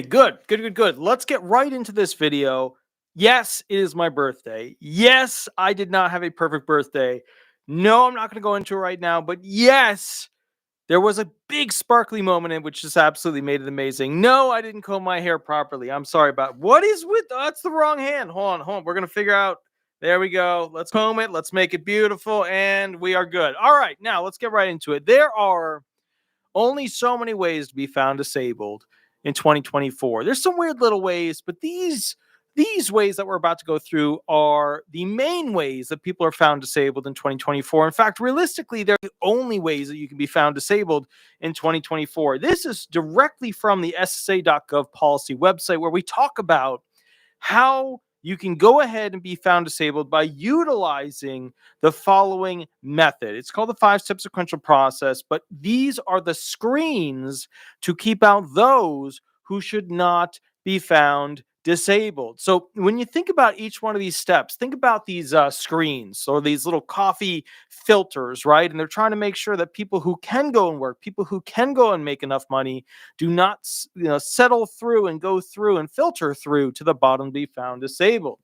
Good, good, good, good. Let's get right into this video. Yes, it is my birthday. Yes, I did not have a perfect birthday. No, I'm not going to go into it right now, but yes, there was a big sparkly moment in which just absolutely made it amazing. No, I didn't comb my hair properly. I'm sorry about what is with that's the wrong hand. Hold on. We're going to figure out. There we go. Let's comb it. Let's make it beautiful and we are good. All right, now let's get right into it. There are only so many ways to be found disabled in 2024. There's some weird little ways, but these ways that we're about to go through are the main ways that people are found disabled in 2024. In fact, realistically, they're the only ways that you can be found disabled in 2024. This is directly from the SSA.gov policy website where we talk about how you can go ahead and be found disabled by utilizing the following method. It's called the 5-step sequential process, but these are the screens to keep out those who should not be found disabled. So when you think about each one of these steps, think about these screens or these little coffee filters, right? And they're trying to make sure that people who can go and work, people who can go and make enough money, do not settle through and go through and filter through to the bottom to be found disabled.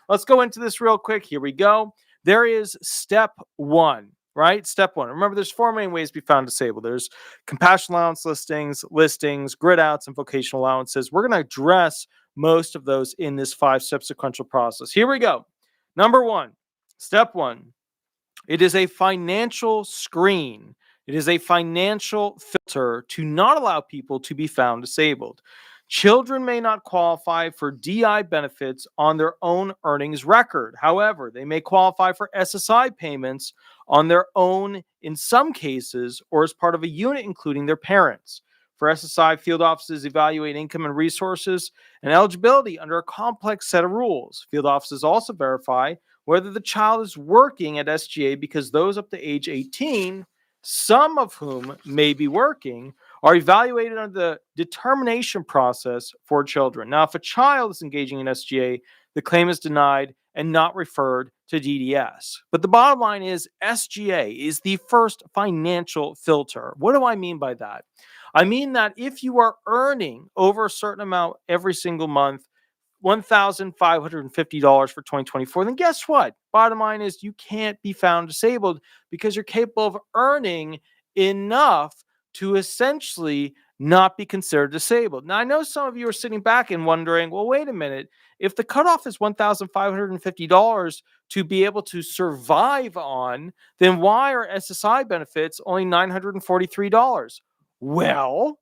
Let's go into this real quick. Here we go. There is step one. Right? Step one. Remember, there's 4 main ways to be found disabled. There's compassion allowance listings, grid outs, and vocational allowances. We're going to address most of those in this 5-step sequential process. Here we go. Number one, step one. It is a financial screen. It is a financial filter to not allow people to be found disabled. Children may not qualify for DI benefits on their own earnings record. However, they may qualify for SSI payments on their own in some cases or as part of a unit including their parents. For SSI, field offices evaluate income and resources and eligibility under a complex set of rules. Field offices also verify whether the child is working at SGA because those up to age 18, some of whom may be working, are evaluated under the determination process for children. Now, if a child is engaging in SGA, the claim is denied and not referred to DDS. But the bottom line is SGA is the first financial filter. What do I mean by that? I mean that if you are earning over a certain amount every single month, $1,550 for 2024, then guess what? Bottom line is you can't be found disabled because you're capable of earning enough to essentially not be considered disabled. Now, I know some of you are sitting back and wondering, well, wait a minute. If the cutoff is $1,550 to be able to survive on, then why are SSI benefits only $943? Well,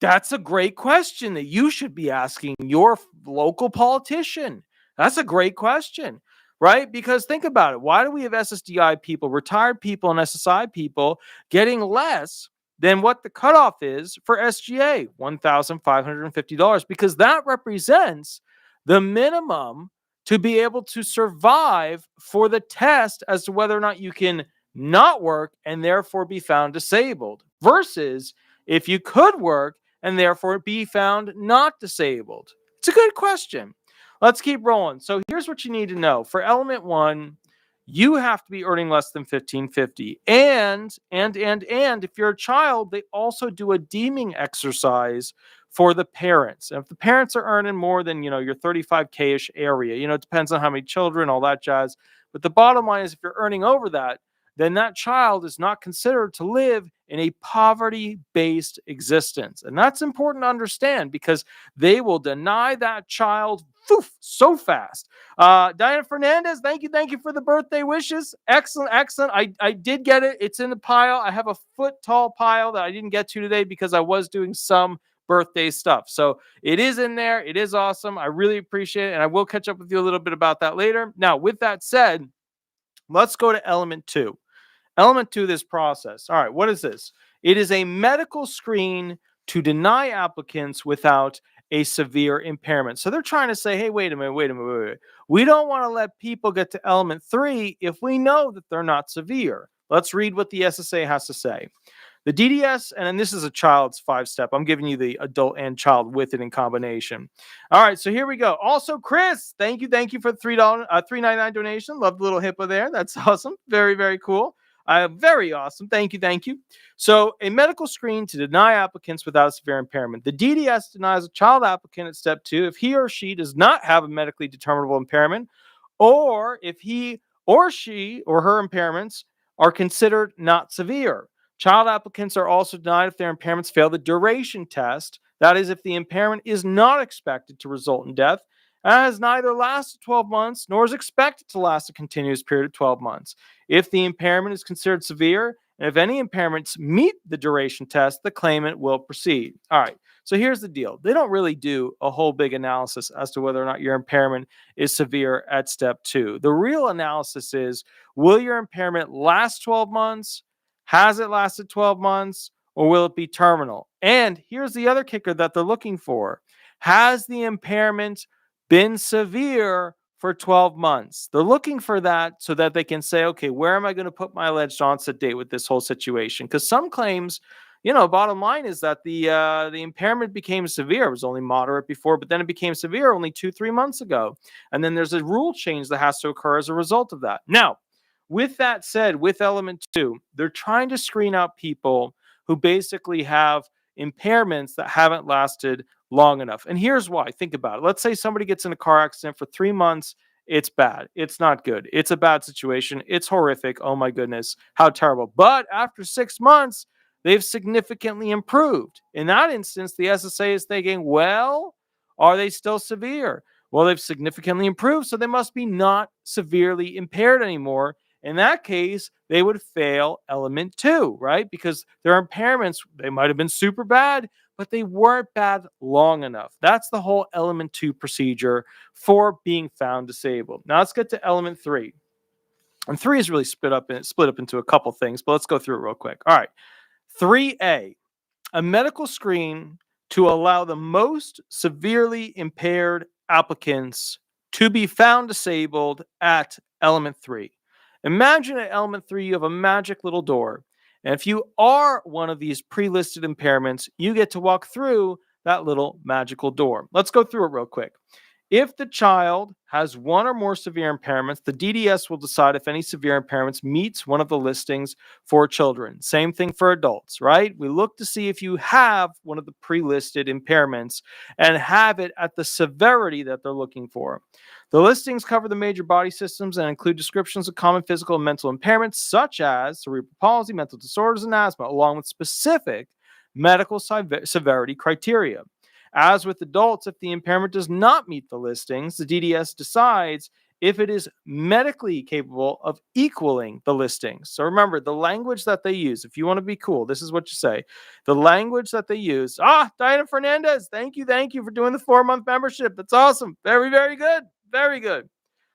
that's a great question that you should be asking your local politician. That's a great question, right? Because think about it. Why do we have SSDI people, retired people, and SSI people getting less than what the cutoff is for SGA, $1,550? Because that represents the minimum to be able to survive for the test as to whether or not you can not work and therefore be found disabled versus if you could work and therefore be found not disabled. It's a good question. Let's keep rolling. So here's what you need to know. For element one, you have to be earning less than $1,550. And if you're a child, they also do a deeming exercise for the parents. And if the parents are earning more than, your 35K-ish area, it depends on how many children, all that jazz. But the bottom line is if you're earning over that, then that child is not considered to live in a poverty-based existence. And that's important to understand because they will deny that child so fast. Diana Fernandez, thank you for the birthday wishes. Excellent. I did get it. It's in the pile. I have a foot-tall pile that I didn't get to today because I was doing some birthday stuff. So it is in there. It is awesome. I really appreciate it. And I will catch up with you a little bit about that later. Now, with that said, let's go to element two. Element two of this process. All right, what is this? It is a medical screen to deny applicants without a severe impairment. So they're trying to say, hey, wait a minute. We don't want to let people get to element three if we know that they're not severe. Let's read what the SSA has to say. The DDS, and this is a child's 5-step. I'm giving you the adult and child with it in combination. All right, so here we go. Also, Chris, thank you for the $3.99 donation. Love the little HIPAA there. That's awesome. Very, very cool. Very awesome. Thank you. Thank you. So, a medical screen to deny applicants without severe impairment. The DDS denies a child applicant at step 2 if he or she does not have a medically determinable impairment, or if he or she or her impairments are considered not severe. Child applicants are also denied if their impairments fail the duration test. That is, if the impairment is not expected to result in death and has neither lasted 12 months nor is expected to last a continuous period of 12 months. If the impairment is considered severe, and if any impairments meet the duration test, the claimant will proceed. All right, so here's the deal. They don't really do a whole big analysis as to whether or not your impairment is severe at step 2. The real analysis is, will your impairment last 12 months? Has it lasted 12 months? Or will it be terminal? And here's the other kicker that they're looking for. Has the impairment been severe for 12 months? They're looking for that so that they can say, okay, where am I going to put my alleged onset date with this whole situation? Because some claims, bottom line is that the impairment became severe. It was only moderate before, but then it became severe only 2-3 months ago. And then there's a rule change that has to occur as a result of that. Now, with that said, with element 2, they're trying to screen out people who basically have impairments that haven't lasted long enough. And here's why. Think about it. Let's say somebody gets in a car accident for 3 months. It's bad. It's not good. It's a bad situation. It's horrific. Oh my goodness. How terrible. But after 6 months, they've significantly improved. In that instance, the SSA is thinking, well, are they still severe? Well, they've significantly improved, so they must be not severely impaired anymore. In that case, they would fail element 2, right? Because their impairments, they might have been super bad, but they weren't bad long enough. That's the whole element 2 procedure for being found disabled. Now let's get to element 3. And 3 is really split up into a couple things, but let's go through it real quick. All right. 3A, a medical screen to allow the most severely impaired applicants to be found disabled at element 3. Imagine at element 3, you have a magic little door. And if you are one of these pre-listed impairments, you get to walk through that little magical door. Let's go through it real quick. If the child has one or more severe impairments, the DDS will decide if any severe impairments meets one of the listings for children. Same thing for adults, right? We look to see if you have one of the pre-listed impairments and have it at the severity that they're looking for. The listings cover the major body systems and include descriptions of common physical and mental impairments, such as cerebral palsy, mental disorders, and asthma, along with specific medical severity criteria. As with adults, if the impairment does not meet the listings, the DDS decides if it is medically capable of equaling the listings. So remember, the language that they use, if you want to be cool, this is what you say. The language that they use, Diana Fernandez, thank you for doing the 4-month membership. That's awesome. Very, very good. Very good.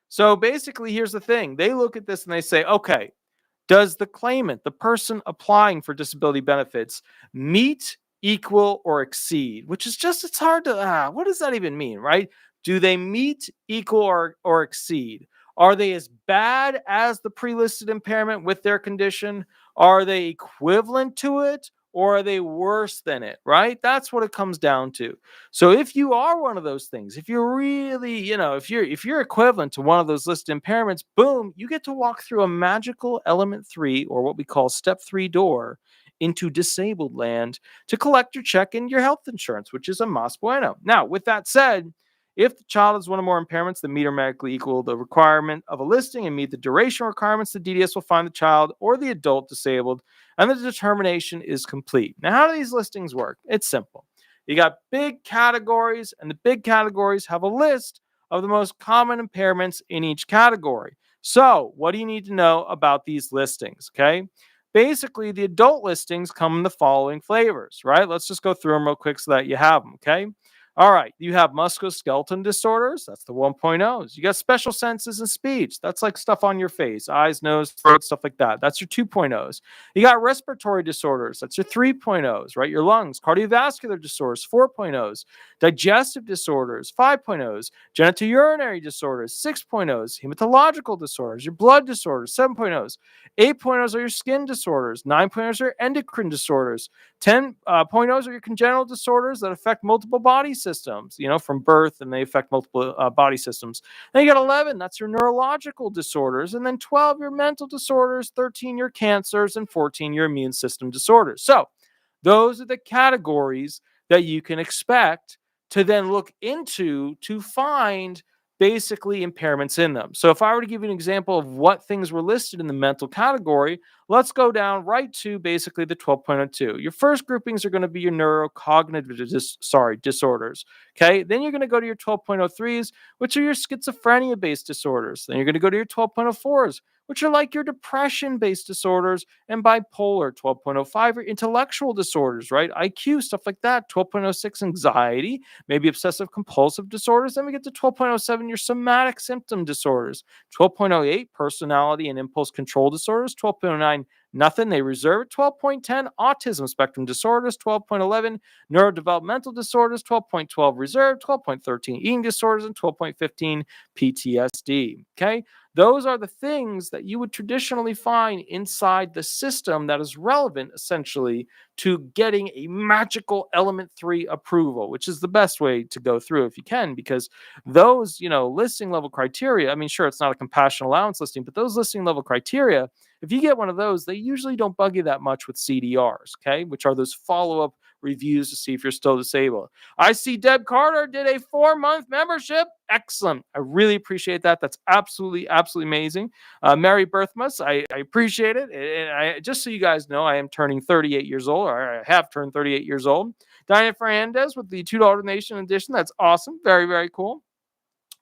So basically, here's the thing. They look at this and they say, okay, does the claimant, the person applying for disability benefits, meet, equal, or exceed? Which is just, it's hard to, what does that even mean, right? Do they meet, equal, or exceed? Are they as bad as the pre-listed impairment with their condition? Are they equivalent to it? Or are they worse than it, right? That's what it comes down to. So if you are one of those things, if you're really, if you're equivalent to one of those listed impairments, boom, you get to walk through a magical element 3, or what we call step 3 door, into disabled land to collect your check and your health insurance, which is a mas bueno. Now, with that said, if the child has one or more impairments that meet or medically equal the requirement of a listing and meet the duration requirements, the DDS will find the child or the adult disabled, and the determination is complete. Now, how do these listings work? It's simple. You got big categories, and the big categories have a list of the most common impairments in each category. So, what do you need to know about these listings? Okay. Basically, the adult listings come in the following flavors, right? Let's just go through them real quick so that you have them, okay? All right, you have musculoskeletal disorders. That's the 1.0s. You got special senses and speech. That's like stuff on your face, eyes, nose, throat, stuff like that. That's your 2.0s. You got respiratory disorders. That's your 3.0s, right? Your lungs. Cardiovascular disorders, 4.0s. Digestive disorders, 5.0s. Genitourinary disorders, 6.0s. Hematological disorders, your blood disorders, 7.0s. 8.0s are your skin disorders. 9.0s are endocrine disorders. 10.0s are your congenital disorders that affect multiple body systems. systems, from birth, and they affect multiple body systems. Then you got 11, that's your neurological disorders. And then 12, your mental disorders, 13, your cancers, and 14, your immune system disorders. So those are the categories that you can expect to then look into to find basically impairments in them. So if I were to give you an example of what things were listed in the mental category, let's go down right to basically the 12.02. Your first groupings are going to be your neurocognitive disorders. Okay. Then you're going to go to your 12.03s, which are your schizophrenia-based disorders. Then you're going to go to your 12.04s, which are like your depression-based disorders, and bipolar. 12.05 are intellectual disorders, right? IQ, stuff like that. 12.06, anxiety, maybe obsessive compulsive disorders. Then we get to 12.07, your somatic symptom disorders. 12.08, personality and impulse control disorders. 12.09, nothing, they reserve it. 12.10, autism spectrum disorders. 12.11, neurodevelopmental disorders. 12.12, reserved. 12.13, eating disorders. And 12.15, PTSD. Okay. Those are the things that you would traditionally find inside the system that is relevant, essentially, to getting a magical element 3 approval, which is the best way to go through if you can, because those, listing level criteria, I mean, sure, it's not a compassion allowance listing, but those listing level criteria, if you get one of those, they usually don't bug you that much with CDRs, okay, which are those follow-up reviews to see if you're still disabled. I see Deb Carter did a 4-month membership. Excellent. I really appreciate that. That's absolutely amazing. Mary Birthmas, I appreciate it. And just so you guys know, I am turning 38 years old, or I have turned 38 years old. Diana Fernandez with the $2 donation edition. That's awesome. Very, very cool.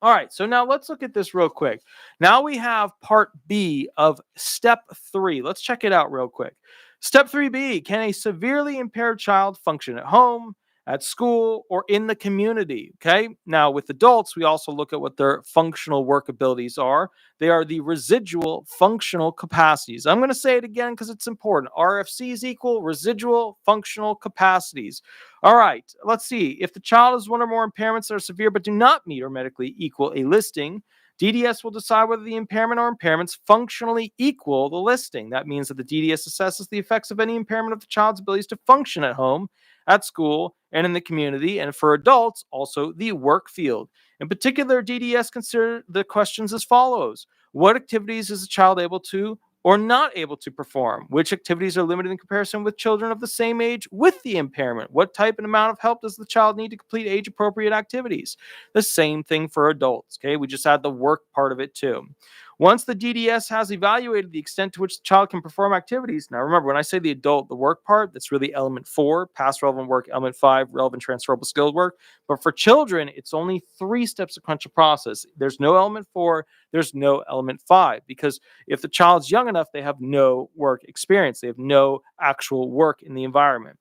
All right, so now let's look at this real quick. Now we have part B of step 3. Let's check it out real quick. Step 3B, can a severely impaired child function at home, at school, or in the community? Okay, now with adults, we also look at what their functional work abilities are. They are the residual functional capacities. I'm going to say it again because it's important. RFCs equal residual functional capacities. All right, let's see. If the child has one or more impairments that are severe but do not meet or medically equal a listing, DDS will decide whether the impairment or impairments functionally equal the listing. That means that the DDS assesses the effects of any impairment of the child's abilities to function at home, at school, and in the community, and for adults, also the work field. In particular, DDS consider the questions as follows. What activities is the child able to or not able to perform? Which activities are limited in comparison with children of the same age with the impairment? What type and amount of help does the child need to complete age-appropriate activities? The same thing for adults, okay? We just add the work part of it too. Once the DDS has evaluated the extent to which the child can perform activities, now remember, when I say the adult, the work part, that's really element 4, past relevant work, element 5, relevant transferable skills work. But for children, it's only 3 step sequential process. There's no element 4, there's no element 5, because if the child's young enough, they have no work experience. They have no actual work in the environment.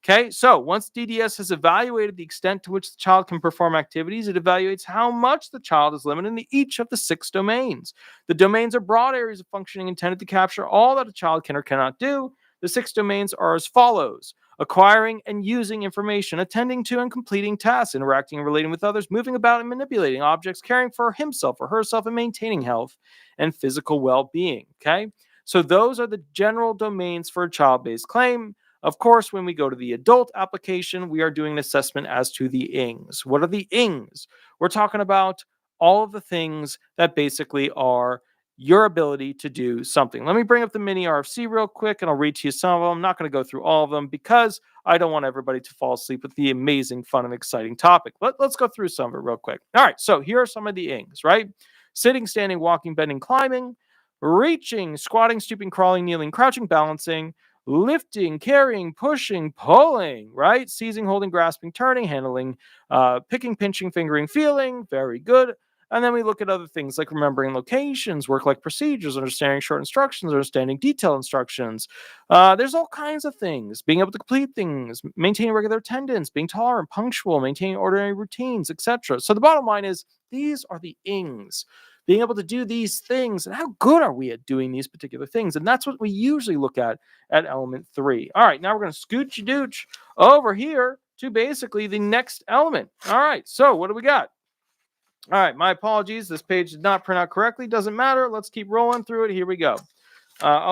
Okay, so once DDS has evaluated the extent to which the child can perform activities, it evaluates how much the child is limited in each of the 6 domains. The domains are broad areas of functioning intended to capture all that a child can or cannot do. The 6 domains are as follows: acquiring and using information, attending to and completing tasks, interacting and relating with others, moving about and manipulating objects, caring for himself or herself, and maintaining health and physical well-being. Okay, so those are the general domains for a child-based claim. Of course, when we go to the adult application, we are doing an assessment as to the INGs. What are the INGs? We're talking about all of the things that basically are your ability to do something. Let me bring up the mini RFC real quick, and I'll read to you some of them. I'm not going to go through all of them because I don't want everybody to fall asleep with the amazing, fun, and exciting topic. Let's go through some of it real quick. All right, so here are some of the INGs, right? Sitting, standing, walking, bending, climbing, reaching, squatting, stooping, crawling, kneeling, crouching, balancing, lifting, carrying, pushing, pulling, right? Seizing, holding, grasping, turning, handling, picking, pinching, fingering, feeling. Very good. And then we look at other things like remembering locations, work-like procedures, understanding short instructions, understanding detailed instructions. There's all kinds of things. Being able to complete things, maintaining regular attendance, being tolerant, punctual, maintaining ordinary routines, etc. So the bottom line is these are the INGs. Being able to do these things, and how good are we at doing these particular things? And that's what we usually look at element 3. All right, now we're going to scooch dooch over here to basically the next element. All right, so what do we got? All right, my apologies. This page did not print out correctly. Doesn't matter. Let's keep rolling through it. Here we go.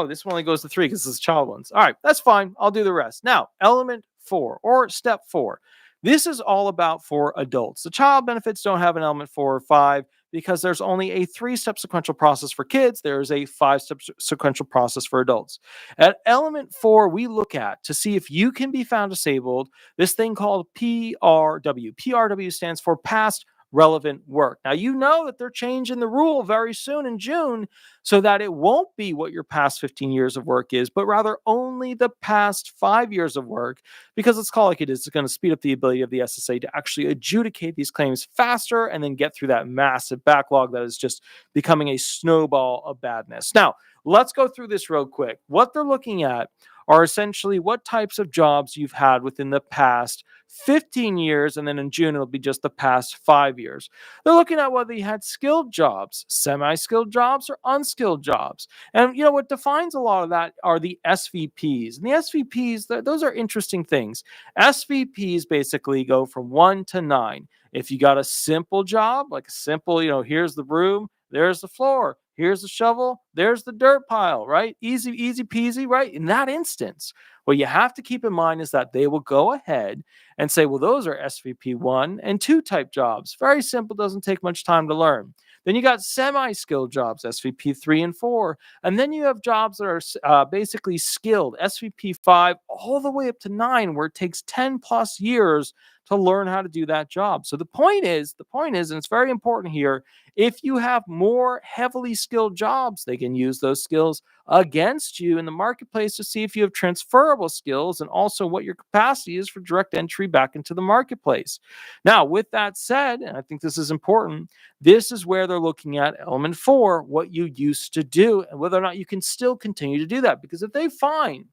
This one only goes to 3 because this is child ones. All right, that's fine. I'll do the rest. Now, element 4 or step 4. This is all about for adults. The child benefits don't have an element 4 or 5 because there's only a 3-step sequential process for kids. There is a 5-step sequential process for adults. At element 4, we look at to see if you can be found disabled this thing called PRW. PRW stands for past relevant work. Now, you know that they're changing the rule very soon in June so that it won't be what your past 15 years of work is, but rather only the past 5 years of work, because let's call it like it is. It's going to speed up the ability of the SSA to actually adjudicate these claims faster and then get through that massive backlog that is just becoming a snowball of badness. Now, let's go through this real quick. What they're looking at are essentially what types of jobs you've had within the past 15 years, and then in June, it'll be just the past 5 years. They're looking at whether you had skilled jobs, semi-skilled jobs, or unskilled jobs. And what defines a lot of that are the SVPs. And the SVPs, those are interesting things. SVPs basically go from 1 to 9. If you got a simple job, like a simple, here's the broom, there's the floor, here's the shovel, there's the dirt pile, right? Easy, easy peasy, right? In that instance, what you have to keep in mind is that they will go ahead and say, well, those are SVP 1 and 2 type jobs. Very simple, doesn't take much time to learn. Then you got semi-skilled jobs, SVP 3 and 4. And then you have jobs that are basically skilled, SVP 5 all the way up to 9, where it takes 10 plus years to learn how to do that job. So the point is, and it's very important here, if you have more heavily skilled jobs, they can use those skills against you in the marketplace to see if you have transferable skills and also what your capacity is for direct entry back into the marketplace. Now, with that said, and I think this is important, this is where they're looking at element 4, what you used to do and whether or not you can still continue to do that. Because if they find,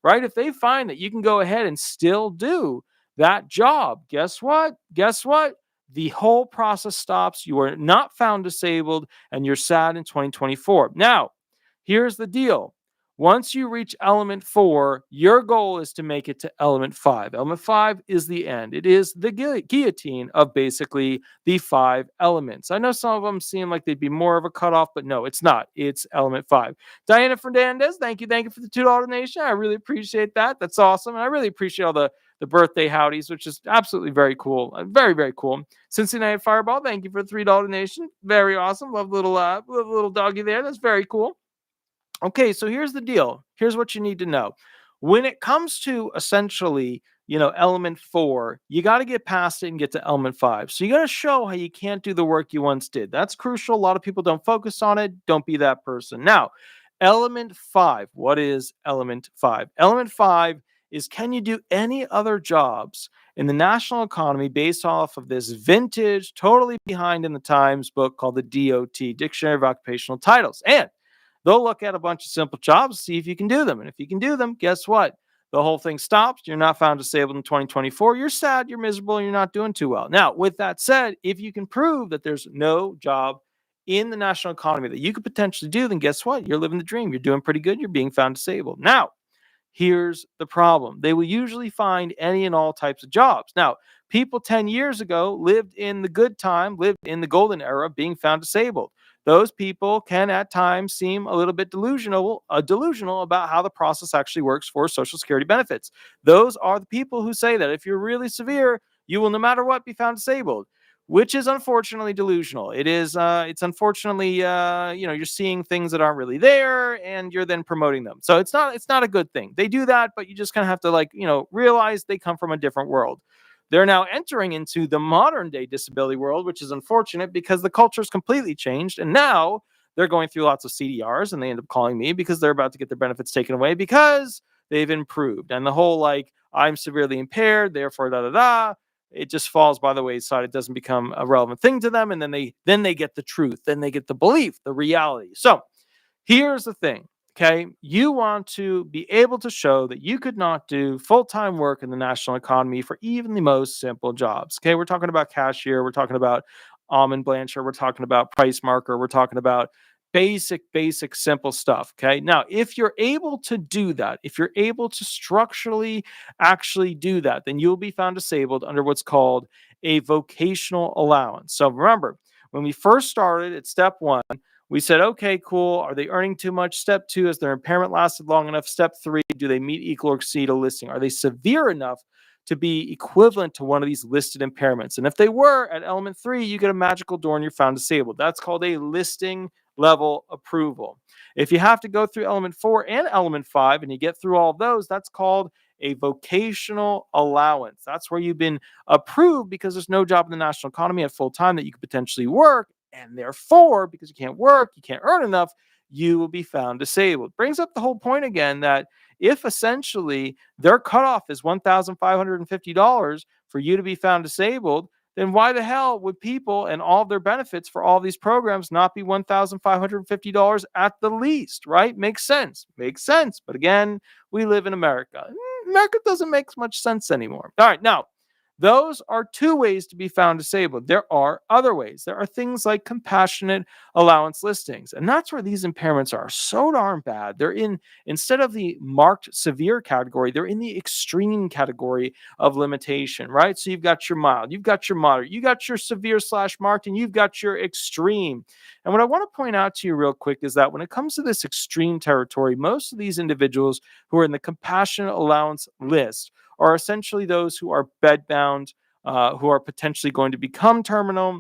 right, if they find that you can go ahead and still do that job, guess what? The whole process stops. You are not found disabled and you're sad in 2024. Now, here's the deal. Once you reach element 4, your goal is to make it to element 5. Element 5 is the end. It is the guillotine of basically the 5 elements. I know some of them seem like they'd be more of a cutoff, but no, it's not. It's element 5. Diana Fernandez, thank you for the $2 donation. I really appreciate that. That's awesome. And I really appreciate all the birthday howdies, which is absolutely very cool. Very, very cool. Cincinnati Fireball, thank you for the $3 donation. Very awesome. Love little doggy there. That's very cool. Okay, so here's the deal. Here's what you need to know. When it comes to essentially, element 4, you got to get past it and get to element 5. So you got to show how you can't do the work you once did. That's crucial. A lot of people don't focus on it. Don't be that person. Now, element 5. What is element 5? Element 5 is, can you do any other jobs in the national economy based off of this vintage, totally behind in the times book called the DOT, Dictionary of Occupational Titles. And they'll look at a bunch of simple jobs, see if you can do them. And if you can do them, guess what? The whole thing stops. You're not found disabled in 2024. You're sad, you're miserable, you're not doing too well. Now, with that said, if you can prove that there's no job in the national economy that you could potentially do, then guess what? You're living the dream. You're doing pretty good. You're being found disabled. Now, here's the problem. They will usually find any and all types of jobs. Now, people 10 years ago lived in the good time, lived in the golden era, being found disabled. Those people can at times seem a little bit delusional about how the process actually works for Social Security benefits. Those are the people who say that if you're really severe, you will no matter what be found disabled, which is unfortunately delusional. It's unfortunately, you're seeing things that aren't really there and you're then promoting them. So it's not a good thing. They do that, but you just kind of have to realize they come from a different world. They're now entering into the modern day disability world, which is unfortunate because the culture has completely changed. And now they're going through lots of CDRs and they end up calling me because they're about to get their benefits taken away because they've improved. And the whole I'm severely impaired, therefore it just falls by the wayside. It doesn't become a relevant thing to them. And then they get the truth. Then they get the belief, the reality. So here's the thing. Okay, you want to be able to show that you could not do full-time work in the national economy for even the most simple jobs. Okay, we're talking about cashier, we're talking about almond blancher, we're talking about price marker, we're talking about basic, simple stuff. Okay, now if you're able to do that, if you're able to structurally actually do that, then you'll be found disabled under what's called a vocational allowance. So remember, when we first started at step 1, we said, okay, cool. Are they earning too much? Step 2, has their impairment lasted long enough? Step 3, do they meet, equal, or exceed a listing? Are they severe enough to be equivalent to one of these listed impairments. And if they were at element 3, you get a magical door and you're found disabled. That's called a listing level approval. If you have to go through element 4 and element 5 and you get through all of those, that's called a vocational allowance. That's where you've been approved because there's no job in the national economy at full time that you could potentially work. And therefore, because you can't work, you can't earn enough, you will be found disabled. Brings up the whole point again that if essentially their cutoff is $1,550 for you to be found disabled, then why the hell would people and all of their benefits for all these programs not be $1,550 at the least, right? Makes sense. Makes sense. But again, we live in America. America doesn't make much sense anymore. All right, now, those are two ways to be found disabled. There are other ways. There are things like compassionate allowance listings. And that's where these impairments are so darn bad. They're instead of the marked severe category, they're in the extreme category of limitation, right? So you've got your mild, you've got your moderate, you got your severe / marked, and you've got your extreme. And what I want to point out to you real quick is that when it comes to this extreme territory, most of these individuals who are in the compassionate allowance list are essentially those who are bedbound, who are potentially going to become terminal,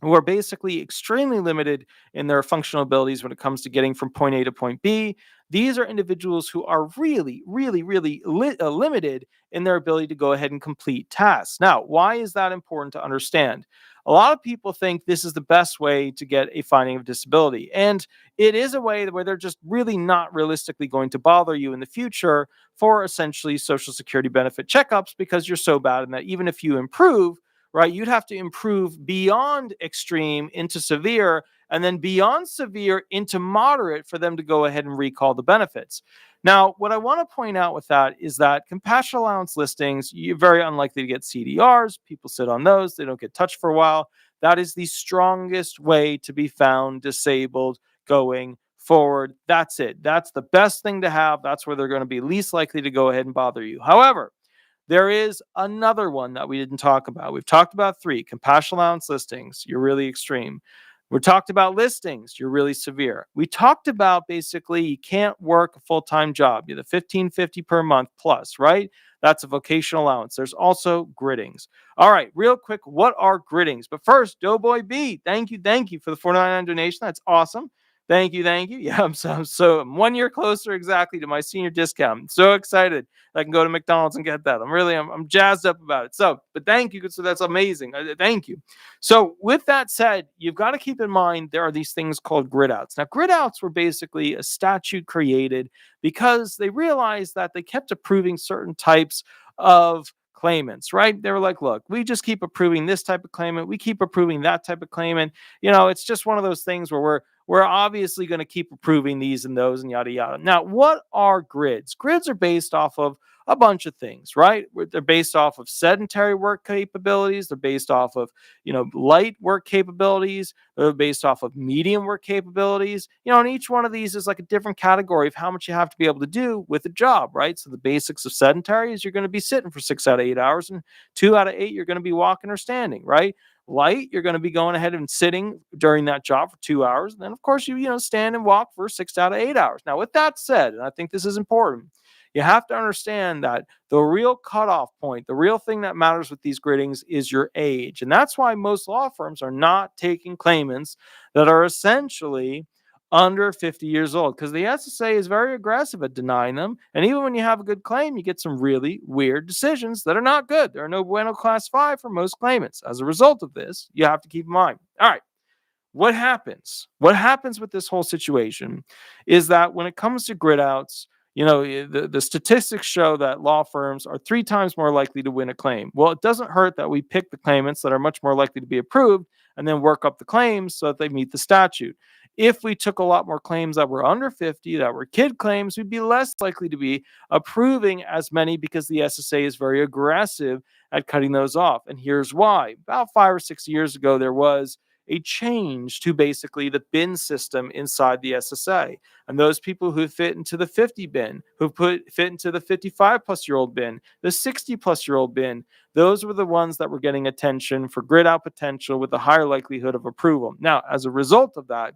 who are basically extremely limited in their functional abilities when it comes to getting from point A to point B. These are individuals who are really, really, really limited in their ability to go ahead and complete tasks. Now, why is that important to understand? A lot of people think this is the best way to get a finding of disability. And it is a way where they're just really not realistically going to bother you in the future for essentially Social Security benefit checkups because you're so bad in that even if you improve, right, you'd have to improve beyond extreme into severe and then beyond severe into moderate for them to go ahead and recall the benefits. Now, what I want to point out with that is that compassionate allowance listings, you're very unlikely to get CDRs. People sit on those. They don't get touched for a while. That is the strongest way to be found disabled going forward. That's it. That's the best thing to have. That's where they're going to be least likely to go ahead and bother you. However, there is another one that we didn't talk about. We've talked about 3 compassionate allowance listings. You're really extreme. We talked about listings. You're really severe. We talked about basically you can't work a full-time job. You're the $1,550 per month plus, right? That's a vocational allowance. There's also griddings. All right, real quick, what are griddings? But first, Doughboy B, thank you for the $4.99 donation. That's awesome. Thank you. Yeah, I'm 1 year closer exactly to my senior discount. I'm so excited I can go to McDonald's and get that. I'm jazzed up about it. So, but thank you. So that's amazing. Thank you. So with that said, you've got to keep in mind there are these things called grid outs. Now, grid outs were basically a statute created because they realized that they kept approving certain types of claimants, right? They were like, look, we just keep approving this type of claimant. We keep approving that type of claimant. It's just one of those things where we're obviously going to keep approving these and those and yada, yada. Now, what are grids? Grids are based off of a bunch of things, right? They're based off of sedentary work capabilities. They're based off of, light work capabilities. They're based off of medium work capabilities. And each one of these is like a different category of how much you have to be able to do with a job, right? So the basics of sedentary is you're going to be sitting for 6 out of 8 hours, and 2 out of 8, you're going to be walking or standing, right? Light, you're going to be going ahead and sitting during that job for 2 hours. And then, of course, you stand and walk for 6 out of 8 hours. Now, with that said, and I think this is important, you have to understand that the real cutoff point, the real thing that matters with these griddings is your age. And that's why most law firms are not taking claimants that are essentially under 50 years old, because the SSA is very aggressive at denying them. And even when you have a good claim, you get some really weird decisions that are not good. There are no bueno class 5 for most claimants. As a result of this, you have to keep in mind. All right, what happens? What happens with this whole situation is that when it comes to grid outs, the statistics show that law firms are 3 times more likely to win a claim. Well, it doesn't hurt that we pick the claimants that are much more likely to be approved and then work up the claims so that they meet the statute. If we took a lot more claims that were under 50, that were kid claims, we'd be less likely to be approving as many because the SSA is very aggressive at cutting those off. And here's why. About 5 or 6 years ago, there was a change to basically the bin system inside the SSA. And those people who fit into the 50 bin, who fit into the 55-plus-year-old bin, the 60-plus-year-old bin, those were the ones that were getting attention for grid out potential with a higher likelihood of approval. Now, as a result of that,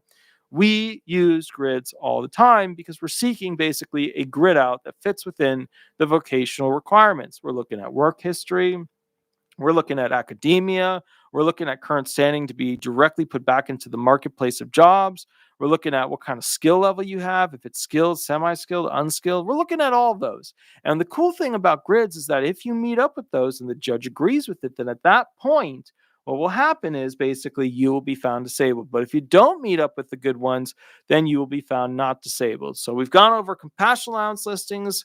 We use grids all the time because we're seeking basically a grid out that fits within the vocational requirements. We're looking at work history, we're looking at academia. We're looking at current standing to be directly put back into the marketplace of jobs. We're looking at what kind of skill level you have, if it's skilled, semi skilled, unskilled. We're looking at all of those. And the cool thing about grids is that if you meet up with those and the judge agrees with it, then at that point, what will happen is basically you will be found disabled. But if you don't meet up with the good ones, then you will be found not disabled. So we've gone over compassion allowance listings,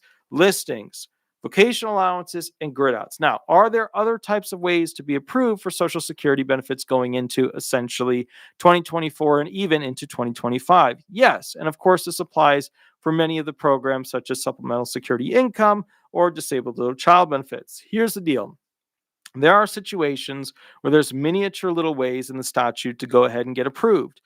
vocational allowances, and grid outs. Now, are there other types of ways to be approved for Social Security benefits going into essentially 2024 and even into 2025? Yes. And of course, this applies for many of the programs such as supplemental security income or disabled little child benefits. Here's the deal. There are situations where there's miniature little ways in the statute to go ahead and get approved.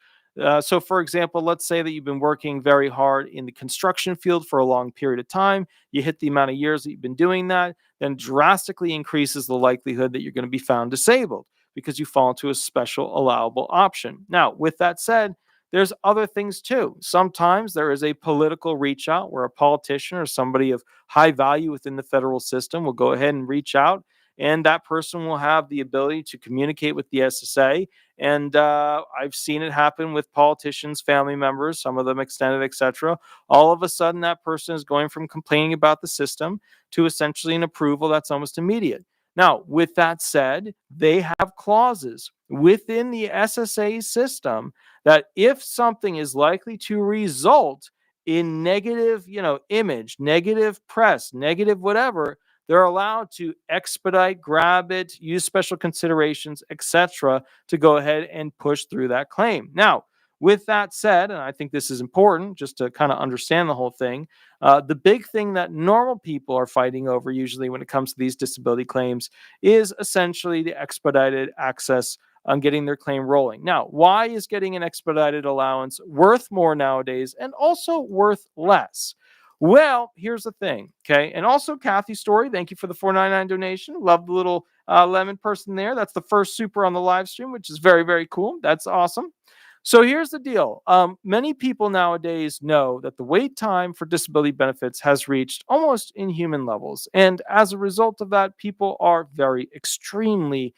So, for example, let's say that you've been working very hard in the construction field for a long period of time. You hit the amount of years that you've been doing that, then drastically increases the likelihood that you're going to be found disabled because you fall into a special allowable option. Now, with that said, there's other things too. Sometimes there is a political reach out where a politician or somebody of high value within the federal system will go ahead and reach out, and that person will have the ability to communicate with the SSA. And I've seen it happen with politicians, family members, some of them extended, etc. All of a sudden, that person is going from complaining about the system to essentially an approval that's almost immediate. Now, with that said, they have clauses within the SSA system that if something is likely to result in negative, image, negative press, negative whatever, they're allowed to expedite, grab it, use special considerations, etc., to go ahead and push through that claim. Now, with that said, and I think this is important just to kind of understand the whole thing, the big thing that normal people are fighting over usually when it comes to these disability claims is essentially the expedited access on getting their claim rolling. Now, why is getting an expedited allowance worth more nowadays and also worth less? Well, here's the thing, okay? And also, Kathy Story, thank you for the $4.99 donation. Love the little lemon person there. That's the first super on the live stream, which is very, very cool. That's awesome. So here's the deal. Many people nowadays know that the wait time for disability benefits has reached almost inhuman levels. And as a result of that, people are very extremely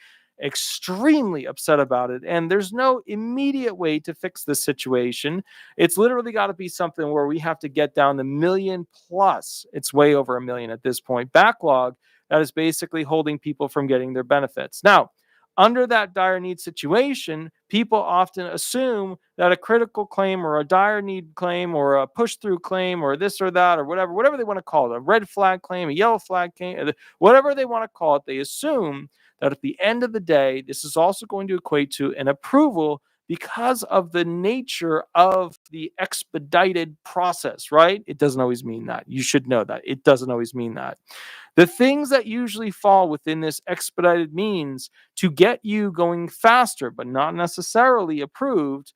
upset about it. And there's no immediate way to fix this situation. It's literally got to be something where we have to get down the million plus. It's way over a million at this point. Backlog that is basically holding people from getting their benefits. Now, under that dire need situation, people often assume that a critical claim or a dire need claim or a push through claim or this or that or whatever they want to call it, a red flag claim, a yellow flag claim, whatever they want to call it, they assume that at the end of the day, this is also going to equate to an approval because of the nature of the expedited process, right? It doesn't always mean that. You should know that. It doesn't always mean that. The things that usually fall within this expedited means to get you going faster, but not necessarily approved,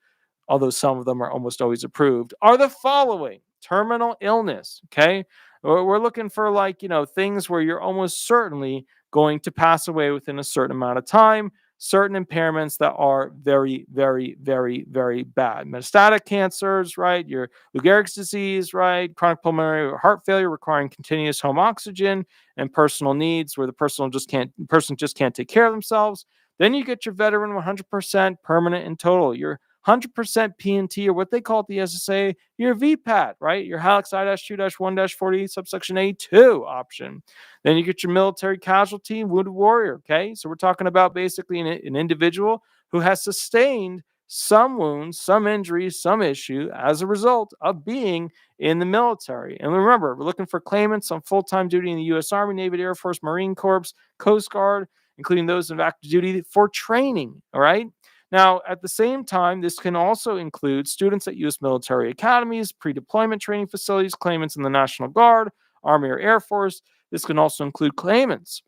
although some of them are almost always approved, are the following: terminal illness, okay? We're looking for things where you're almost certainly going to pass away within a certain amount of time, certain impairments that are very, very, very, very bad. Metastatic cancers, right? Your Lou Gehrig's disease, right? Chronic pulmonary heart failure requiring continuous home oxygen and personal needs where the person just can't take care of themselves. Then you get your veteran 100% permanent and total. Your 100% P&T, or what they call it, the SSA, your VPAT, right? Your HALX I-2-1-40 subsection A2 option. Then you get your military casualty, wounded warrior, okay? So we're talking about basically an individual who has sustained some wounds, some injuries, some issue as a result of being in the military. And remember, we're looking for claimants on full-time duty in the U.S. Army, Navy, Air Force, Marine Corps, Coast Guard, including those in active duty for training, all right? Now, at the same time, this can also include students at U.S. military academies, pre-deployment training facilities, claimants in the National Guard, Army or Air Force. This can also include claimants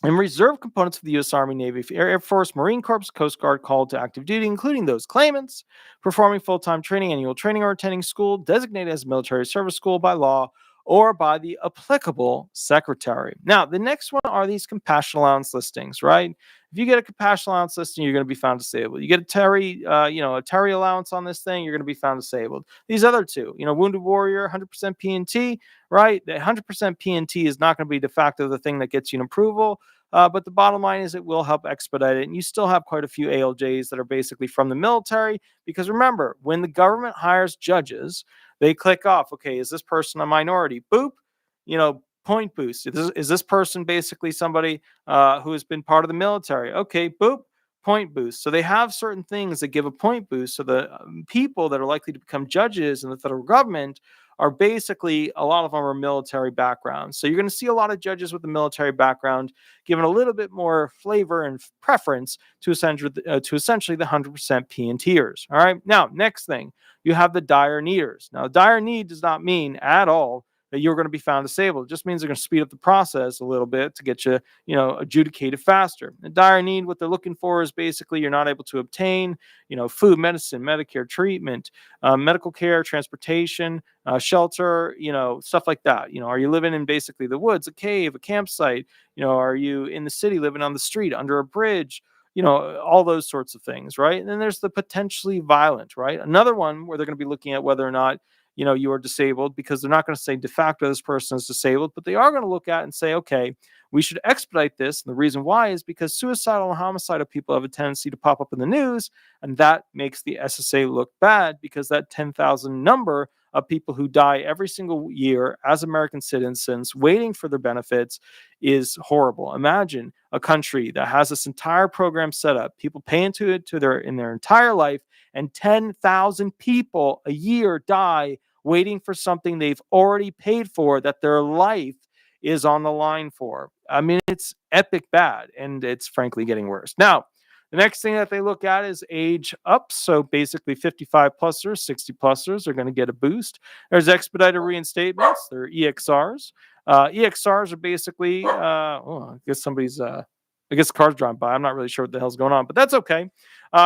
and reserve components of the U.S. Army, Navy, Air Force, Marine Corps, Coast Guard called to active duty, including those claimants performing full-time training, annual training, or attending school designated as a military service school by law or by the applicable secretary. Now, the next one are these compassion allowance listings, right? If you get a compassion allowance listing, you're going to be found disabled. You get a Terry allowance on this thing, you're going to be found disabled. These other two, wounded warrior, 100% P&T, right? The 100% P&T is not going to be de facto the thing that gets you an approval. But the bottom line is it will help expedite it. And you still have quite a few ALJs that are basically from the military. Because remember, when the government hires judges, they click off, okay, is this person a minority? Boop, point boost. Is this person basically somebody who has been part of the military? Okay, boop, point boost. So they have certain things that give a point boost. So the people that are likely to become judges in the federal government are basically, a lot of them are military backgrounds. So you're going to see a lot of judges with a military background given a little bit more flavor and preference to essentially the 100% P&Ters. All right. Now, next thing, you have the dire needers. Now, dire need does not mean at all that you're going to be found disabled. It just means they're going to speed up the process a little bit to get you, adjudicated faster. The dire need, what they're looking for is basically you're not able to obtain, food, medicine, Medicare treatment, medical care, transportation, shelter, stuff like that. Are you living in basically the woods, a cave, a campsite? Are you in the city living on the street, under a bridge? All those sorts of things, right? And then there's the potentially violent, right? Another one where they're going to be looking at whether or not you are disabled, because they're not going to say de facto this person is disabled, but they are going to look at and say, okay, we should expedite this. And the reason why is because suicidal and homicidal people have a tendency to pop up in the news, and that makes the SSA look bad, because that 10,000 number of people who die every single year as American citizens waiting for their benefits is horrible. Imagine a country that has this entire program set up, people pay into it in their entire life, and 10,000 people a year die waiting for something they've already paid for, that their life is on the line for. I mean, it's epic bad, and it's frankly getting worse. Now, the next thing that they look at is age up. So basically 55 plusers, 60 plusers are going to get a boost. There's expedited reinstatements. They're EXRs. EXRs are basically, I guess the car's driving by. I'm not really sure what the hell's going on, but that's okay.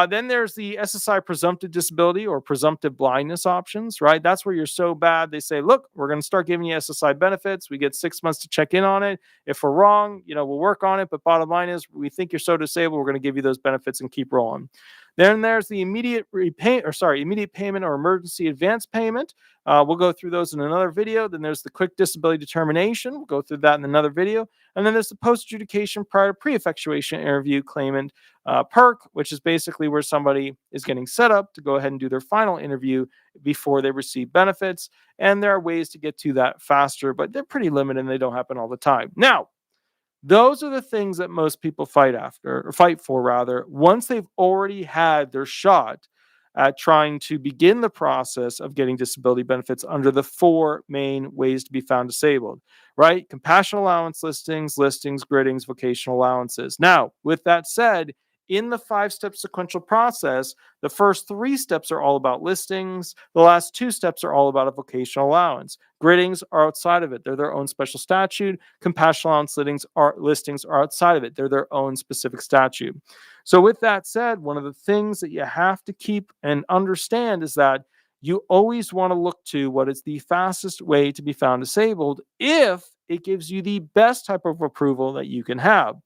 Then there's the SSI presumptive disability or presumptive blindness options, right? That's where you're so bad. They say, look, we're going to start giving you SSI benefits. We get 6 months to check in on it. If we're wrong, we'll work on it. But bottom line is, we think you're so disabled, we're going to give you those benefits and keep rolling. Then there's the immediate payment or emergency advance payment. We'll go through those in another video. Then there's the quick disability determination. We'll go through that in another video. And then there's the post-adjudication prior to pre-effectuation interview claimant perk, which is basically where somebody is getting set up to go ahead and do their final interview before they receive benefits. And there are ways to get to that faster, but they're pretty limited and they don't happen all the time. Now, those are the things that most people fight for, once they've already had their shot at trying to begin the process of getting disability benefits under the 4 main ways to be found disabled, right? Compassion allowance listings, grittings, vocational allowances. Now, with that said, in the 5-step sequential process, the first 3 steps are all about listings. The last 2 steps are all about a vocational allowance. Grittings are outside of it. They're their own special statute. Compassion allowance listings are outside of it. They're their own specific statute. So with that said, one of the things that you have to keep and understand is that you always want to look to what is the fastest way to be found disabled if it gives you the best type of approval that you can have.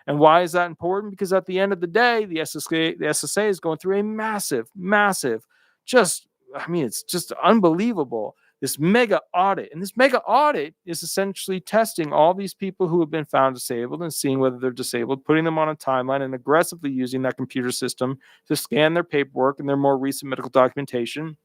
And why is that important? Because at the end of the day, the SSA is going through a massive, it's just unbelievable, this mega audit. And this mega audit is essentially testing all these people who have been found disabled and seeing whether they're disabled, putting them on a timeline and aggressively using that computer system to scan their paperwork and their more recent medical documentation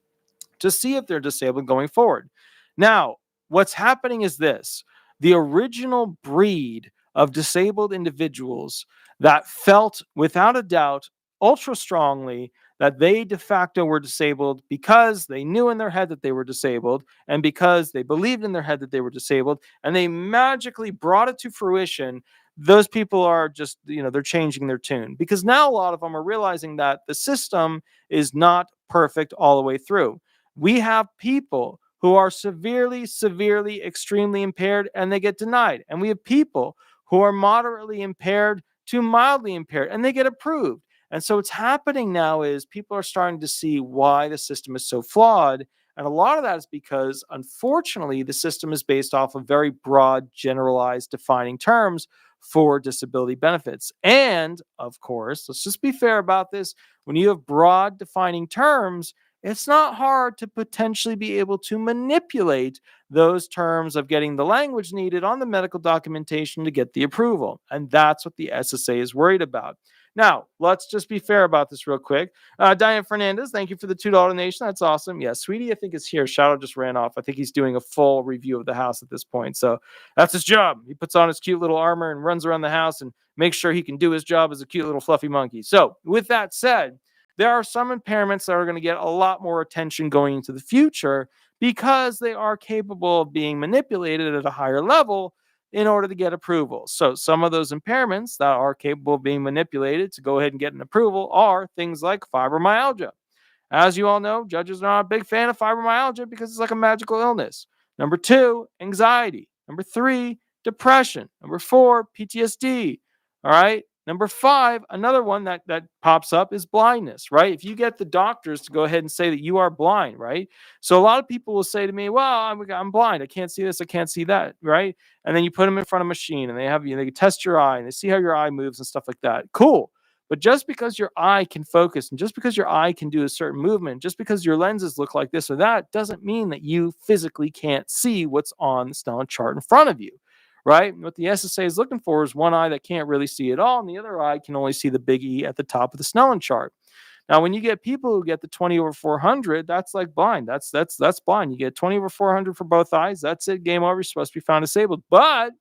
to see if they're disabled going forward. Now, what's happening is this: the original breed of disabled individuals that felt without a doubt ultra strongly that they de facto were disabled because they knew in their head that they were disabled and because they believed in their head that they were disabled and they magically brought it to fruition. Those people are just, they're changing their tune, because now a lot of them are realizing that the system is not perfect all the way through. We have people who are severely, extremely impaired and they get denied. And we have people who are moderately impaired to mildly impaired, and they get approved. And so what's happening now is people are starting to see why the system is so flawed, And a lot of that is because, unfortunately, the system is based off of very broad, generalized, defining terms for disability benefits. And of course, let's just be fair about this. When you have broad, defining terms, it's not hard to potentially be able to manipulate those terms of getting the language needed on the medical documentation to get the approval. And that's what the SSA is worried about. Now, let's just be fair about this real quick. Diane Fernandez, thank you for the $2 donation. That's awesome. Yeah, Sweetie, I think, is here. Shadow just ran off. I think he's doing a full review of the house at this point. So that's his job. He puts on his cute little armor and runs around the house and makes sure he can do his job as a cute little fluffy monkey. So, with that said, there are some impairments that are going to get a lot more attention going into the future because they are capable of being manipulated at a higher level in order to get approval. So some of those impairments that are capable of being manipulated to go ahead and get an approval are things like fibromyalgia. As you all know, judges are not a big fan of fibromyalgia because it's like a magical illness. Number 2, anxiety. Number 3, depression. Number 4, PTSD. All right. Number 5, another one that pops up is blindness, right? If you get the doctors to go ahead and say that you are blind, right? So a lot of people will say to me, well, I'm blind. I can't see this. I can't see that, right? And then you put them in front of a machine and they test your eye and they see how your eye moves and stuff like that. Cool. But just because your eye can focus and just because your eye can do a certain movement, just because your lenses look like this or that, doesn't mean that you physically can't see what's on the Snellen chart in front of you. Right? What the SSA is looking for is one eye that can't really see at all, and the other eye can only see the big E at the top of the Snellen chart. Now, when you get people who get the 20/400, that's like blind. That's blind. You get 20/400 for both eyes. That's it. Game over. You're supposed to be found disabled. But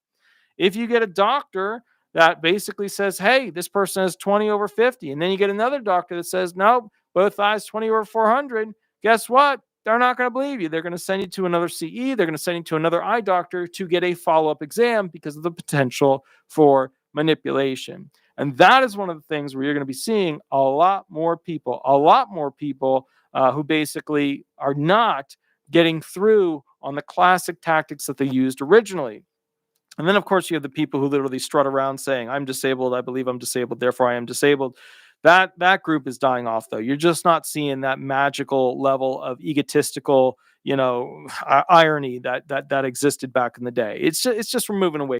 if you get a doctor that basically says, hey, this person has 20/50, and then you get another doctor that says, no, both eyes 20/400, guess what? They're not going to believe you. They're going to send you to another CE. They're going to send you to another eye doctor to get a follow-up exam because of the potential for manipulation. And that is one of the things where you're going to be seeing a lot more people who basically are not getting through on the classic tactics that they used originally. And then, of course, you have the people who literally strut around saying, I'm disabled, I believe I'm disabled, therefore I am disabled. That group is dying off, though. You're just not seeing that magical level of egotistical, irony that existed back in the day. It's just we're moving away